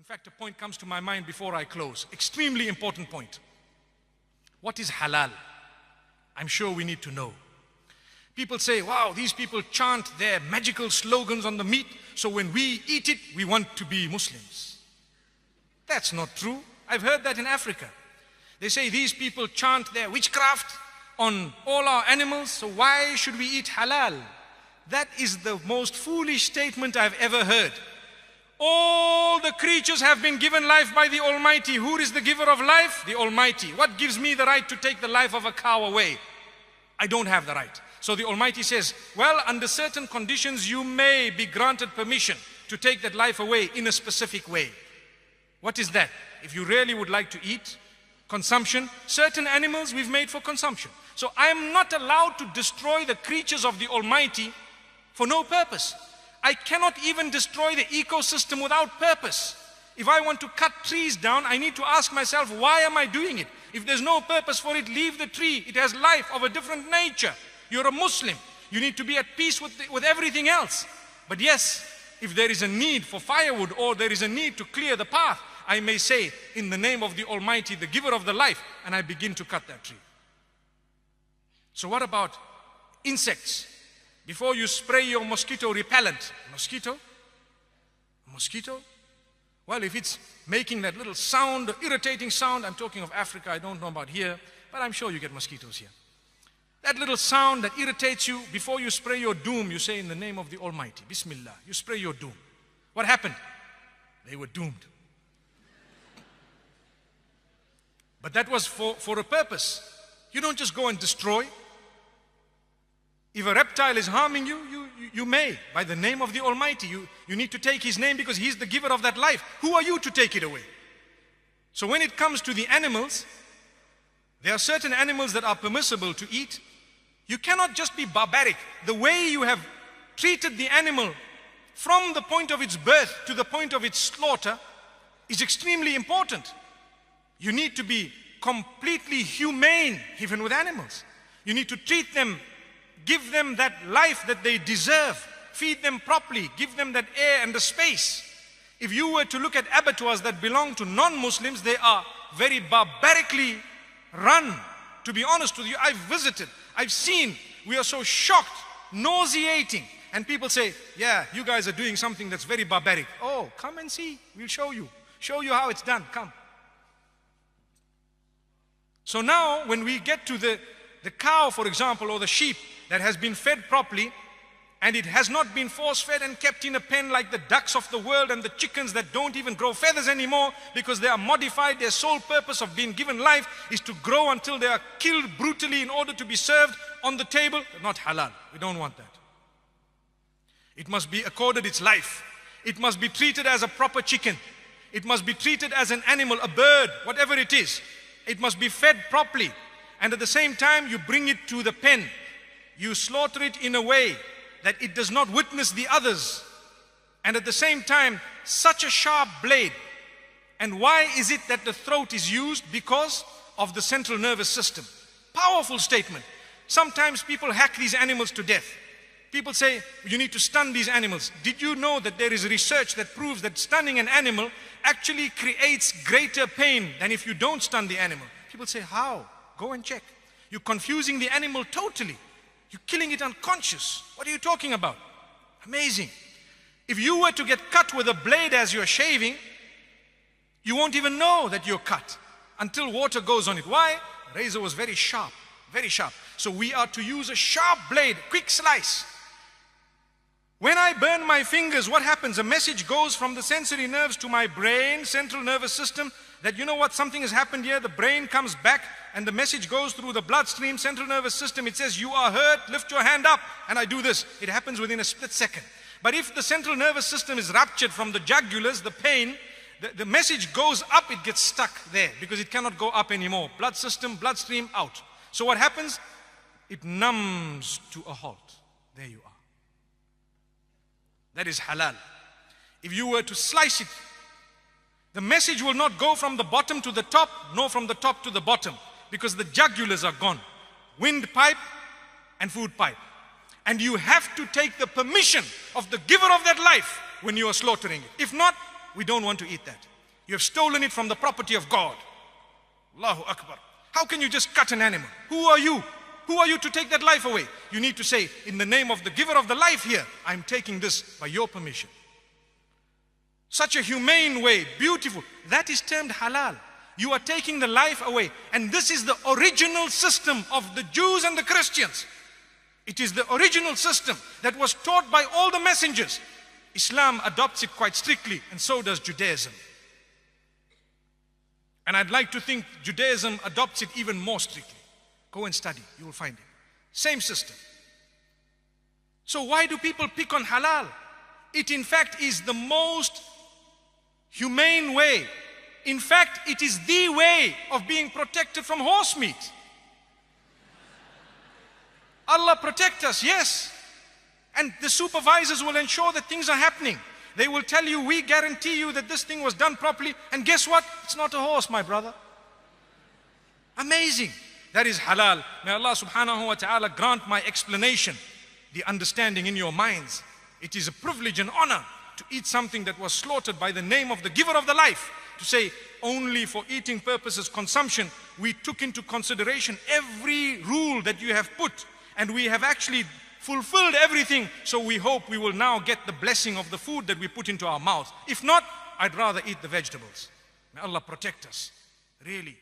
In fact, a point comes to my mind before I close. Extremely important point. What is halal? I'm sure we need to know. People say, wow, these people chant their magical slogans on the meat, so when we eat it, we want to be Muslims. That's not true. I've heard that in Africa. They say these people chant their witchcraft on all our animals, so why should we eat halal? That is the most foolish statement I've ever heard. All the creatures have been given life by the Almighty. Who is the giver of life? The Almighty. What gives me the right to take the life of a cow away? I don't have the right. So the Almighty says, well, under certain conditions, you may be granted permission to take that life away in a specific way. What is that? If you really would like to eat, consumption, certain animals we've made for consumption. So I am not allowed to destroy the creatures of the Almighty for no purpose. I cannot even destroy the ecosystem without purpose. If I want to cut trees down, I need to ask myself, why am I doing it? If there's no purpose for it, leave the tree. It has life of a different nature. You're a Muslim. You need to be at peace with everything else. But yes, if there is a need for firewood or there is a need to clear the path, I may say, in the name of the Almighty, the giver of the life, and I begin to cut that tree. So what about insects? Before you spray your mosquito repellent, mosquito? Well, if it's making that little sound, irritating sound, I'm talking of Africa, I don't know about here, but I'm sure you get mosquitoes here. That little sound that irritates you, before you spray your doom, you say in the name of the Almighty, Bismillah, you spray your doom. What happened? They were doomed. But that was for a purpose. You don't just go and destroy. If a reptile is harming you, you may, by the name of the Almighty. You need to take His name because He's the giver of that life. Who are you to take it away? So when it comes to the animals, there are certain animals that are permissible to eat. You cannot just be barbaric. The way you have treated the animal from the point of its birth to the point of its slaughter is extremely important. You need to be completely humane even with animals. You need to treat them, give them that life that they deserve, feed them properly, give them that air and the space. If you were to look at abattoirs that belong to non-Muslims, they are very barbarically run. To be honest with you, I've visited, I've seen, we are so shocked, nauseating. And people say, yeah, you guys are doing something that's very barbaric. Oh, come and see, we'll show you how it's done, come. So now when we get to the cow, for example, or the sheep that has been fed properly, and it has not been force-fed and kept in a pen like the ducks of the world and the chickens that don't even grow feathers anymore because they are modified. Their sole purpose of being given life is to grow until they are killed brutally in order to be served on the table. Not halal. We don't want that. It must be accorded its life. It must be treated as a proper chicken. It must be treated as an animal, a bird, whatever it is. It must be fed properly. And at the same time, you bring it to the pen. You slaughter it in a way that it does not witness the others. And at the same time, such a sharp blade. And why is it that the throat is used? Because of the central nervous system. Powerful statement. Sometimes people hack these animals to death. People say, you need to stun these animals. Did you know that there is research that proves that stunning an animal actually creates greater pain than if you don't stun the animal? People say, how? Go and check. You're confusing the animal totally. You're killing it unconscious. What are you talking about? Amazing. If you were to get cut with a blade as you're shaving, you won't even know that you're cut until water goes on it. Why? The razor was very sharp, very sharp. So we are to use a sharp blade, quick slice. When I burn my fingers, what happens? A message goes from the sensory nerves to my brain, central nervous system, that you know what, something has happened here. The brain comes back and the message goes through the bloodstream, central nervous system. It says, you are hurt, lift your hand up. And I do this. It happens within a split second. But if the central nervous system is ruptured from the jugulars, the pain, the message goes up, it gets stuck there because it cannot go up anymore. Blood system, bloodstream, out. So what happens? It numbs to a halt. There you are. That is halal. If you were to slice it, the message will not go from the bottom to the top, nor from the top to the bottom, because the jugulars are gone. Windpipe and food pipe. And you have to take the permission of the giver of that life when you are slaughtering it. If not, we don't want to eat that. You have stolen it from the property of God. Allahu Akbar. How can you just cut an animal? Who are you? Who are you to take that life away? You need to say, in the name of the giver of the life here, I'm taking this by your permission. Such a humane way, beautiful. That is termed halal. You are taking the life away. And this is the original system of the Jews and the Christians. It is the original system that was taught by all the messengers. Islam adopts it quite strictly, and so does Judaism. And I'd like to think Judaism adopts it even more strictly. Go and study, you will find it. Same system. So why do people pick on halal? It in fact is the most humane way. In fact, it is the way of being protected from horse meat. Allah protect us, yes. And the supervisors will ensure that things are happening. They will tell you, we guarantee you that this thing was done properly. And guess what? It's not a horse, my brother. Amazing. That is halal. May Allah subhanahu wa ta'ala grant my explanation, the understanding in your minds. It is a privilege and honor to eat something that was slaughtered by the name of the giver of the life. To say only for eating purposes, consumption, we took into consideration every rule that you have put, and we have actually fulfilled everything. So we hope we will now get the blessing of the food that we put into our mouth. If not, I'd rather eat the vegetables. May Allah protect us, really.